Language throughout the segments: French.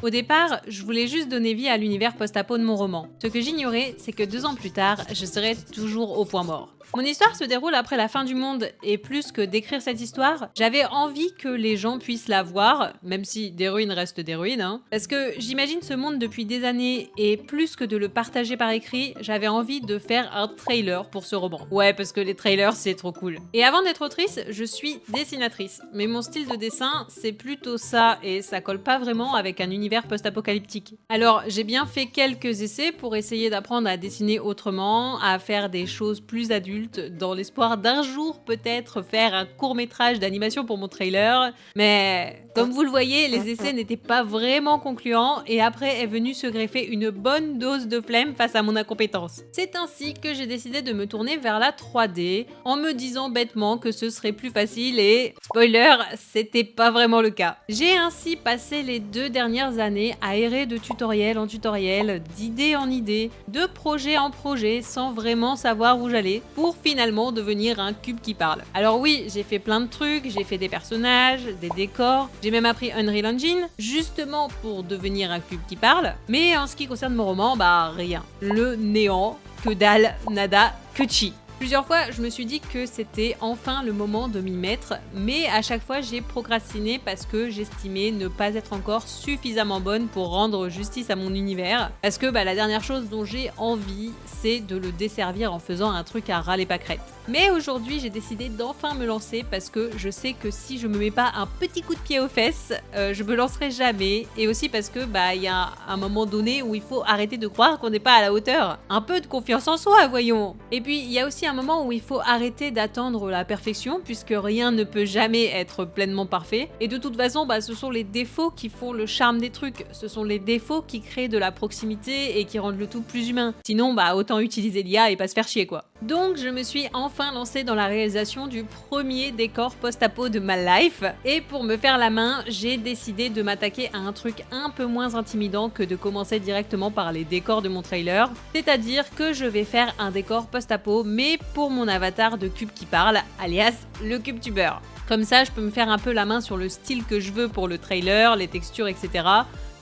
Au départ, je voulais juste donner vie à l'univers post-apo de mon roman. Ce que j'ignorais, c'est que 2 ans plus tard, je serais toujours au point mort. Mon histoire se déroule après la fin du monde, et plus que d'écrire cette histoire, j'avais envie que les gens puissent la voir, même si des ruines restent des ruines, hein. Parce que j'imagine ce monde depuis des années, et plus que de le partager par écrit, j'avais envie de faire un trailer pour ce roman. Ouais, parce que les trailers, c'est trop cool. Et avant d'être autrice, je suis dessinatrice. Mais mon style de dessin, c'est plutôt ça, et ça colle pas vraiment avec un univers post-apocalyptique. Alors, j'ai bien fait quelques essais pour essayer d'apprendre à dessiner autrement, à faire des choses plus adultes, dans l'espoir d'un jour peut-être faire un court-métrage d'animation pour mon trailer, mais comme vous le voyez, les essais n'étaient pas vraiment concluants et après est venue se greffer une bonne dose de flemme face à mon incompétence. C'est ainsi que j'ai décidé de me tourner vers la 3D en me disant bêtement que ce serait plus facile et, spoiler, c'était pas vraiment le cas. J'ai ainsi passé les 2 dernières années à errer de tutoriel en tutoriel, d'idée en idée, de projet en projet sans vraiment savoir où j'allais pour finalement devenir un cube qui parle. Alors oui, j'ai fait plein de trucs, j'ai fait des personnages, des décors, j'ai même appris Unreal Engine, justement pour devenir un cube qui parle, mais en ce qui concerne mon roman, bah rien. Le néant, que dalle, nada, que chi. Plusieurs fois, je me suis dit que c'était enfin le moment de m'y mettre, mais à chaque fois, j'ai procrastiné parce que j'estimais ne pas être encore suffisamment bonne pour rendre justice à mon univers. Parce que la dernière chose dont j'ai envie, c'est de le desservir en faisant un truc à ras les pâquerettes. Mais aujourd'hui, j'ai décidé d'enfin me lancer parce que je sais que si je me mets pas un petit coup de pied aux fesses, je me lancerai jamais. Et aussi parce que y a un moment donné où il faut arrêter de croire qu'on n'est pas à la hauteur. Un peu de confiance en soi, voyons. Et puis, il y a aussi un moment où il faut arrêter d'attendre la perfection puisque rien ne peut jamais être pleinement parfait. Et de toute façon, ce sont les défauts qui font le charme des trucs. Ce sont les défauts qui créent de la proximité et qui rendent le tout plus humain. Sinon, autant utiliser l'IA et pas se faire chier, quoi. Donc, je me suis enfin lancée dans la réalisation du premier décor post-apo de ma life. Et pour me faire la main, j'ai décidé de m'attaquer à un truc un peu moins intimidant que de commencer directement par les décors de mon trailer. C'est-à-dire que je vais faire un décor post-apo, mais pour mon avatar de cube qui parle, alias le cube-tubeur. Comme ça, je peux me faire un peu la main sur le style que je veux pour le trailer, les textures, etc.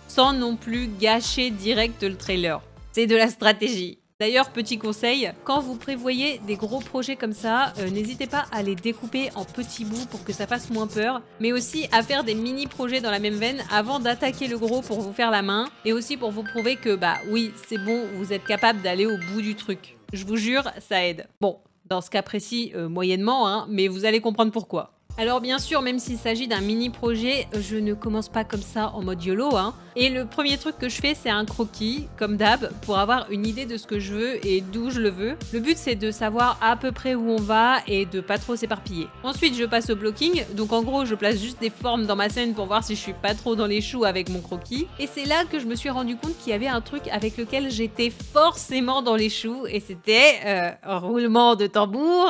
sans non plus gâcher direct le trailer. C'est de la stratégie. D'ailleurs, petit conseil, quand vous prévoyez des gros projets comme ça, n'hésitez pas à les découper en petits bouts pour que ça fasse moins peur, mais aussi à faire des mini-projets dans la même veine avant d'attaquer le gros pour vous faire la main, et aussi pour vous prouver que oui, c'est bon, vous êtes capable d'aller au bout du truc. Je vous jure, ça aide. Bon, dans ce cas précis, moyennement, hein, mais vous allez comprendre pourquoi. Alors bien sûr, même s'il s'agit d'un mini-projet, je ne commence pas comme ça en mode YOLO, hein. Et le premier truc que je fais, c'est un croquis, comme d'hab, pour avoir une idée de ce que je veux et d'où je le veux. Le but, c'est de savoir à peu près où on va et de pas trop s'éparpiller. Ensuite, je passe au blocking, donc en gros, je place juste des formes dans ma scène pour voir si je suis pas trop dans les choux avec mon croquis. Et c'est là que je me suis rendu compte qu'il y avait un truc avec lequel j'étais forcément dans les choux, et c'était, roulement de tambour...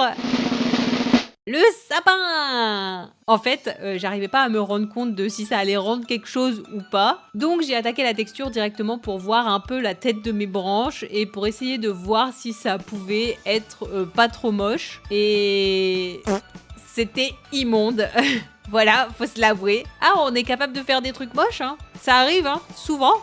le sapin! En fait, j'arrivais pas à me rendre compte de si ça allait rendre quelque chose ou pas. Donc j'ai attaqué la texture directement pour voir un peu la tête de mes branches et pour essayer de voir si ça pouvait être pas trop moche. Et... c'était immonde. Voilà, faut se l'avouer. Ah, on est capable de faire des trucs moches, hein. Ça arrive, hein, souvent.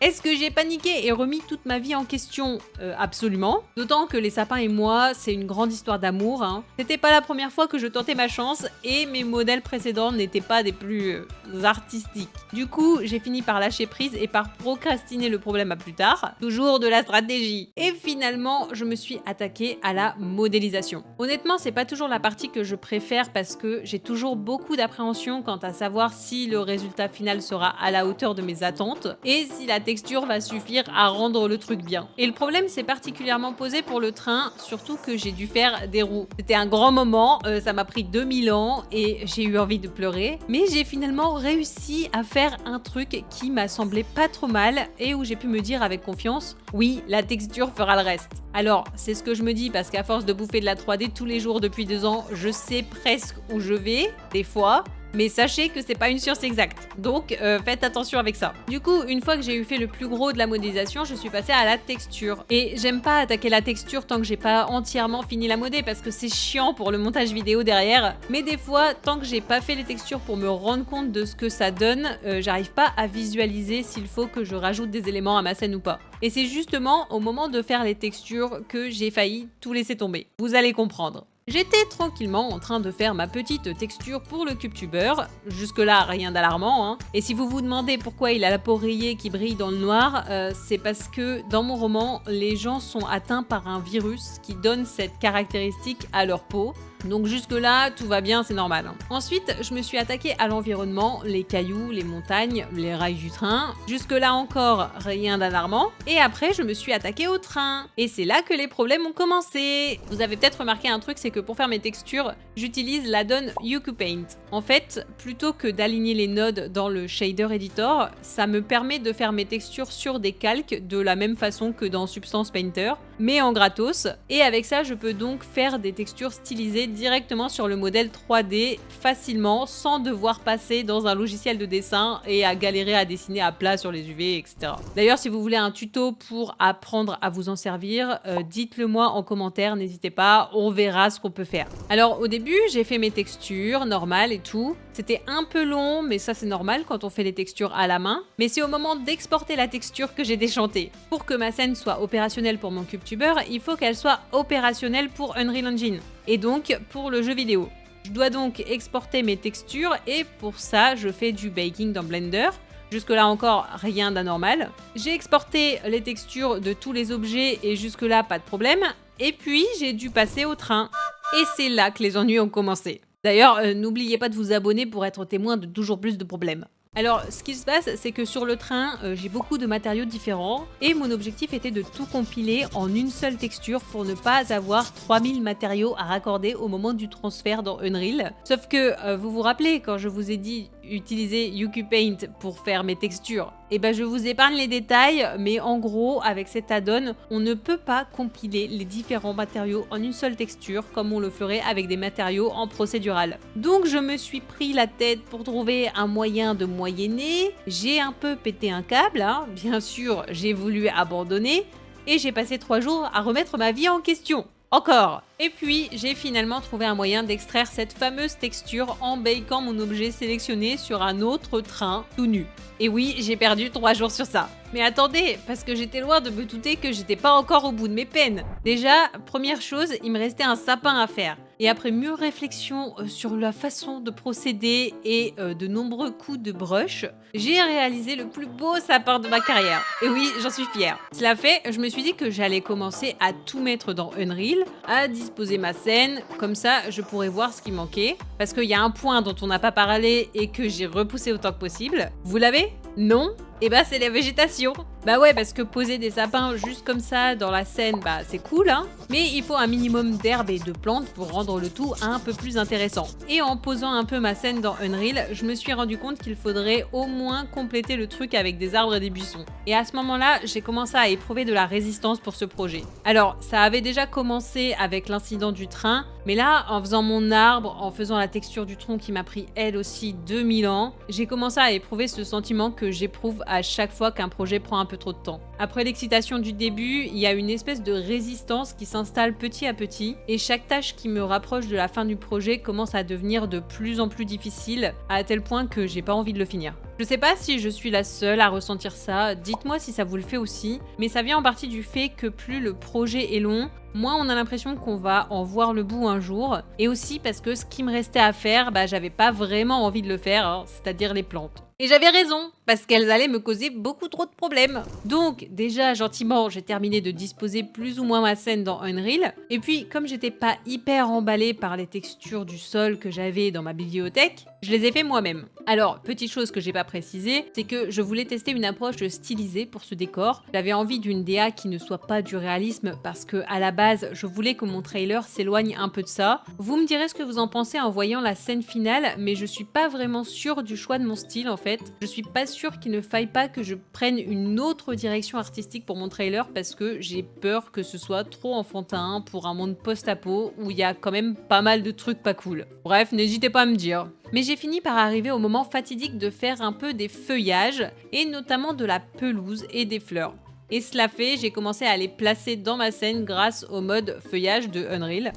Est-ce que j'ai paniqué et remis toute ma vie en question? Absolument. D'autant que les sapins et moi, c'est une grande histoire d'amour, hein. C'était pas la première fois que je tentais ma chance et mes modèles précédents n'étaient pas des plus artistiques. Du coup, j'ai fini par lâcher prise et par procrastiner le problème à plus tard. Toujours de la stratégie. Et finalement, je me suis attaquée à la modélisation. Honnêtement, c'est pas toujours la partie que je préfère parce que j'ai toujours beaucoup d'appréhension quant à savoir si le résultat final sera à la hauteur de mes attentes et si la texture va suffire à rendre le truc bien. Et le problème s'est particulièrement posé pour le train, surtout que j'ai dû faire des roues. C'était un grand moment, ça m'a pris 2000 ans et j'ai eu envie de pleurer, mais j'ai finalement réussi à faire un truc qui m'a semblé pas trop mal et où j'ai pu me dire avec confiance, oui, la texture fera le reste. Alors, c'est ce que je me dis parce qu'à force de bouffer de la 3D tous les jours depuis 2 ans, je sais presque où je vais, des fois, Mais sachez que c'est pas une science exacte, donc faites attention avec ça. Du coup, une fois que j'ai eu fait le plus gros de la modélisation, je suis passée à la texture. Et j'aime pas attaquer la texture tant que j'ai pas entièrement fini la modé parce que c'est chiant pour le montage vidéo derrière. Mais des fois, tant que j'ai pas fait les textures pour me rendre compte de ce que ça donne, j'arrive pas à visualiser s'il faut que je rajoute des éléments à ma scène ou pas. Et c'est justement au moment de faire les textures que j'ai failli tout laisser tomber. Vous allez comprendre. J'étais tranquillement en train de faire ma petite texture pour le CubeTuber. Jusque-là, rien d'alarmant, hein. Et si vous vous demandez pourquoi il a la peau rayée qui brille dans le noir, c'est parce que dans mon roman, les gens sont atteints par un virus qui donne cette caractéristique à leur peau. Donc jusque-là, tout va bien, c'est normal. Ensuite, je me suis attaquée à l'environnement, les cailloux, les montagnes, les rails du train. Jusque-là encore, rien d'alarmant. Et après, je me suis attaquée au train. Et c'est là que les problèmes ont commencé. Vous avez peut-être remarqué un truc, c'est que pour faire mes textures, j'utilise l'add-on UQPaint. En fait, plutôt que d'aligner les nodes dans le shader editor, ça me permet de faire mes textures sur des calques de la même façon que dans Substance Painter, mais en gratos. Et avec ça, je peux donc faire des textures stylisées directement sur le modèle 3D facilement sans devoir passer dans un logiciel de dessin et à galérer à dessiner à plat sur les UV, etc. D'ailleurs, si vous voulez un tuto pour apprendre à vous en servir, dites-le moi en commentaire, n'hésitez pas, on verra ce qu'on peut faire. Alors au début, j'ai fait mes textures normales et tout. C'était un peu long, mais ça c'est normal quand on fait les textures à la main. Mais c'est au moment d'exporter la texture que j'ai déchanté. Pour que ma scène soit opérationnelle pour mon CubeTuber, il faut qu'elle soit opérationnelle pour Unreal Engine. Et donc pour le jeu vidéo. Je dois donc exporter mes textures et pour ça, je fais du baking dans Blender. Jusque-là encore, rien d'anormal. J'ai exporté les textures de tous les objets et jusque-là, pas de problème. Et puis, j'ai dû passer au train. Et c'est là que les ennuis ont commencé. D'ailleurs, n'oubliez pas de vous abonner pour être témoin de toujours plus de problèmes. Alors, ce qui se passe, c'est que sur le train, j'ai beaucoup de matériaux différents et mon objectif était de tout compiler en une seule texture pour ne pas avoir 3000 matériaux à raccorder au moment du transfert dans Unreal. Sauf que, vous vous rappelez, quand je vous ai dit utiliser UQPaint pour faire mes textures, et ben je vous épargne les détails, mais en gros, avec cet add-on, on ne peut pas compiler les différents matériaux en une seule texture comme on le ferait avec des matériaux en procédural. Donc je me suis pris la tête pour trouver un moyen de moyenner, j'ai un peu pété un câble, hein. Bien sûr, j'ai voulu abandonner, et j'ai passé 3 jours à remettre ma vie en question. Encore. Et puis, j'ai finalement trouvé un moyen d'extraire cette fameuse texture en bakant mon objet sélectionné sur un autre train tout nu. Et oui, j'ai perdu 3 jours sur ça. Mais attendez, parce que j'étais loin de me douter que j'étais pas encore au bout de mes peines. Déjà, première chose, il me restait un sapin à faire. Et après mûre réflexion sur la façon de procéder et de nombreux coups de brush, j'ai réalisé le plus beau sapin de ma carrière. Et oui, j'en suis fière. Cela fait, je me suis dit que j'allais commencer à tout mettre dans Unreal, à disposer ma scène, comme ça je pourrais voir ce qui manquait. Parce qu'il y a un point dont on n'a pas parlé et que j'ai repoussé autant que possible. Vous l'avez ? Non ? Et bah c'est la végétation. Bah ouais, parce que poser des sapins juste comme ça dans la scène, bah c'est cool, hein. Mais il faut un minimum d'herbes et de plantes pour rendre le tout un peu plus intéressant. Et en posant un peu ma scène dans Unreal, je me suis rendu compte qu'il faudrait au moins compléter le truc avec des arbres et des buissons. Et à ce moment-là, j'ai commencé à éprouver de la résistance pour ce projet. Alors, ça avait déjà commencé avec l'incident du train, mais là, en faisant mon arbre, en faisant la texture du tronc qui m'a pris elle aussi 2000 ans, j'ai commencé à éprouver ce sentiment que j'éprouve à chaque fois qu'un projet prend un peu trop de temps. Après l'excitation du début, il y a une espèce de résistance qui s'installe petit à petit et chaque tâche qui me rapproche de la fin du projet commence à devenir de plus en plus difficile à tel point que j'ai pas envie de le finir. Je sais pas si je suis la seule à ressentir ça, dites-moi si ça vous le fait aussi, mais ça vient en partie du fait que plus le projet est long, moins on a l'impression qu'on va en voir le bout un jour, et aussi parce que ce qui me restait à faire, bah j'avais pas vraiment envie de le faire, hein, c'est-à-dire les plantes. Et j'avais raison, parce qu'elles allaient me causer beaucoup trop de problèmes. Donc déjà gentiment, j'ai terminé de disposer plus ou moins ma scène dans Unreal, et puis comme j'étais pas hyper emballée par les textures du sol que j'avais dans ma bibliothèque, je les ai fait moi-même. Alors, petite chose que j'ai pas précisé, c'est que je voulais tester une approche stylisée pour ce décor. J'avais envie d'une DA qui ne soit pas du réalisme parce que à la base, je voulais que mon trailer s'éloigne un peu de ça. Vous me direz ce que vous en pensez en voyant la scène finale, mais je suis pas vraiment sûre du choix de mon style en fait. Je suis pas sûre qu'il ne faille pas que je prenne une autre direction artistique pour mon trailer parce que j'ai peur que ce soit trop enfantin pour un monde post-apo où il y a quand même pas mal de trucs pas cool. Bref, n'hésitez pas à me dire. Mais j'ai fini par arriver au moment fatidique de faire un peu des feuillages, et notamment de la pelouse et des fleurs. Et cela fait, j'ai commencé à les placer dans ma scène grâce au mode feuillage de Unreal.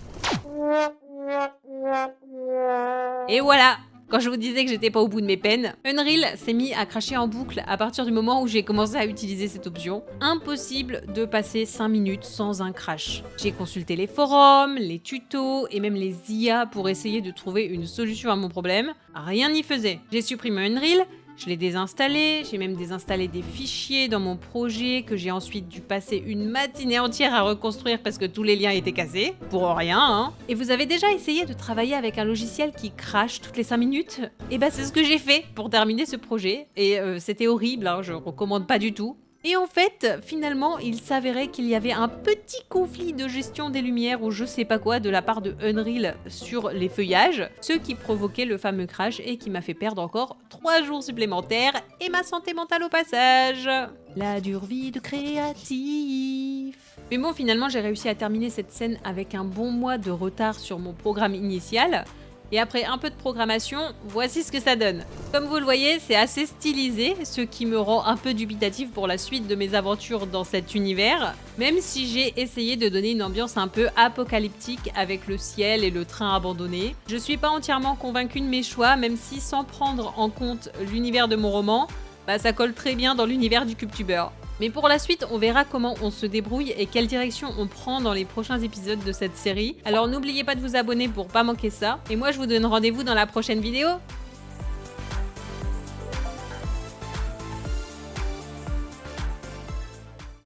Et voilà! Quand je vous disais que j'étais pas au bout de mes peines, Unreal s'est mis à cracher en boucle à partir du moment où j'ai commencé à utiliser cette option. Impossible de passer 5 minutes sans un crash. J'ai consulté les forums, les tutos et même les IA pour essayer de trouver une solution à mon problème. Rien n'y faisait. J'ai supprimé Unreal, je l'ai désinstallé, j'ai même désinstallé des fichiers dans mon projet que j'ai ensuite dû passer une matinée entière à reconstruire parce que tous les liens étaient cassés. Pour rien, hein. Et vous avez déjà essayé de travailler avec un logiciel qui crache toutes les 5 minutes? Et bah c'est ce que j'ai fait pour terminer ce projet. Et c'était horrible, hein, je recommande pas du tout. Et en fait, finalement, il s'avérait qu'il y avait un petit conflit de gestion des lumières ou je sais pas quoi de la part de Unreal sur les feuillages, ce qui provoquait le fameux crash et qui m'a fait perdre encore 3 jours supplémentaires et ma santé mentale au passage. La dure vie de créatif. Mais bon, finalement, j'ai réussi à terminer cette scène avec un bon mois de retard sur mon programme initial. Et après un peu de programmation, voici ce que ça donne. Comme vous le voyez, c'est assez stylisé, ce qui me rend un peu dubitatif pour la suite de mes aventures dans cet univers, même si j'ai essayé de donner une ambiance un peu apocalyptique avec le ciel et le train abandonné. Je suis pas entièrement convaincue de mes choix, même si sans prendre en compte l'univers de mon roman, bah ça colle très bien dans l'univers du CubeTuber. Mais pour la suite, on verra comment on se débrouille et quelle direction on prend dans les prochains épisodes de cette série. Alors n'oubliez pas de vous abonner pour pas manquer ça. Et moi, je vous donne rendez-vous dans la prochaine vidéo.